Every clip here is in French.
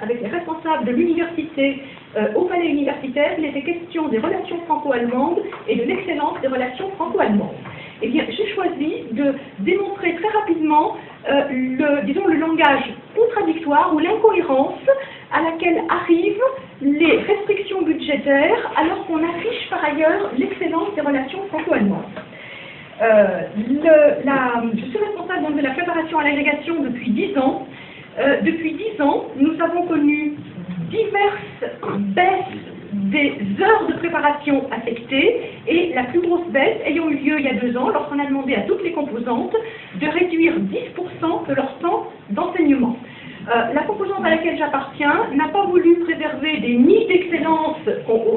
avec les responsables de l'université au palais universitaire, il était question des relations franco-allemandes et de l'excellence des relations franco-allemandes. Eh bien, j'ai choisi de démontrer très rapidement le langage contradictoire ou l'incohérence à laquelle arrivent les restrictions budgétaires alors qu'on affiche par ailleurs l'excellence des relations franco-allemandes. Je suis responsable donc de la préparation à l'agrégation depuis 10 ans. Depuis 10 ans, nous avons connu diverses baisses des heures de préparation affectées et la plus grosse baisse ayant eu lieu il y a 2 ans lorsqu'on a demandé à toutes les composantes de réduire 10% de leur temps d'enseignement. La composante à laquelle j'appartiens n'a pas voulu préserver des nids d'excellence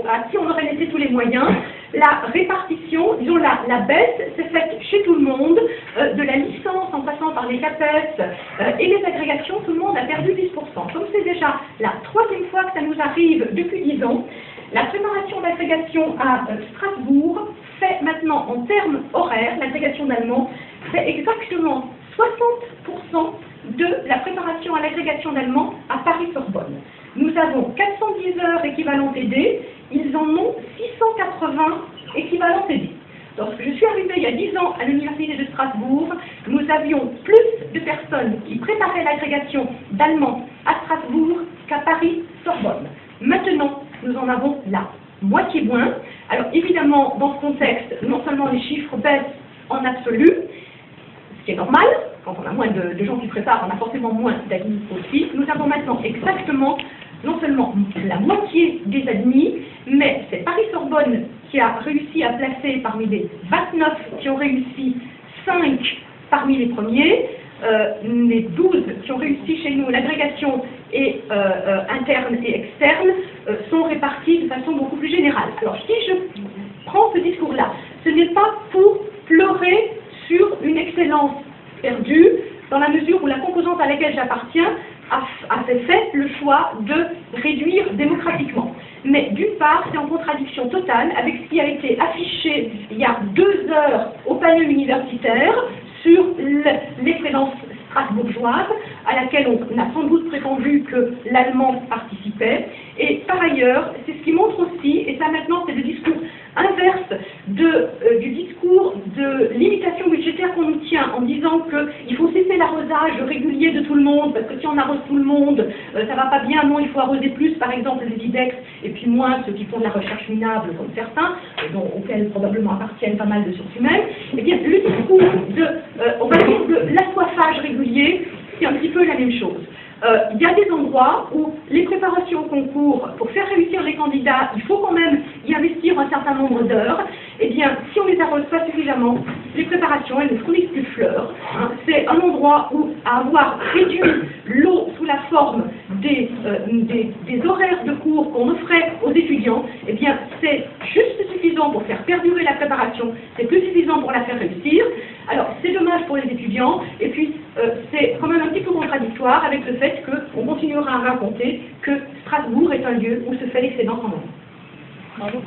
à qui on aurait laissé tous les moyens. La répartition, disons la baisse, s'est faite chez tout le monde, de la licence en passant par les CAPES et les agrégations, tout le monde a perdu 10%. Comme c'est déjà la 3e fois que ça nous arrive depuis 10 ans, la préparation d'agrégation à Strasbourg fait maintenant en termes horaires, l'agrégation d'allemand fait exactement 60% de la préparation à l'agrégation d'allemand à Paris-Sorbonne. Nous avons 410 heures équivalent TD, ils en ont 680 équivalent TD. Lorsque je suis arrivée il y a 10 ans à l'université de Strasbourg, nous avions plus de personnes qui préparaient l'agrégation d'allemand à Strasbourg qu'à Paris-Sorbonne. Maintenant, nous en avons la moitié moins. Alors évidemment, dans ce contexte, non seulement les chiffres baissent en absolu, ce qui est normal, quand on a moins de gens qui préparent, on a forcément moins d'admis aussi. Nous avons maintenant exactement, non seulement la moitié des admis, mais c'est Paris-Sorbonne qui a réussi à placer parmi les 29 qui ont réussi 5 parmi les premiers, les 12 qui ont réussi chez nous l'agrégation et interne et externe sont répartis de façon beaucoup plus générale. Alors si je prends ce discours-là, ce n'est pas pour pleurer sur une excellence perdue, dans la mesure où la composante à laquelle j'appartiens a fait le choix de réduire démocratiquement. Mais d'une part, c'est en contradiction totale avec ce qui a été affiché il y a 2 heures au panel universitaire sur l'excellence strasbourgeoise, à laquelle on a sans doute prétendu que l'allemand participait. Et par ailleurs, c'est ce qui montre aussi, et ça maintenant c'est le discours inverse du discours de limitation budgétaire qu'on nous tient en disant qu'il faut cesser l'arrosage régulier de tout le monde, parce que si on arrose tout le monde, ça va pas bien, non, il faut arroser plus, par exemple, les IDEX, et puis moins ceux qui font de la recherche minable, comme certains, auxquels probablement appartiennent pas mal de sources humaines. Eh bien, le discours on va dire de l'assoiffage régulier, c'est un petit peu la même chose. Il y a des endroits où les préparations au concours, pour faire réussir les candidats, il faut quand même y investir un certain nombre d'heures. Eh bien, si on ne les arrose pas suffisamment, les préparations, elles ne fournissent plus de fleurs. C'est un endroit où, à avoir réduit l'eau sous la forme des horaires de cours qu'on offrait aux étudiants, eh bien, c'est juste suffisant pour faire perdurer la préparation, c'est plus suffisant pour la faire réussir. Alors, c'est dommage pour les étudiants, et puis c'est quand même un petit peu contradictoire avec le fait qu'on continuera à raconter que Strasbourg est un lieu où se fait l'excellence en Allemagne. Bravo.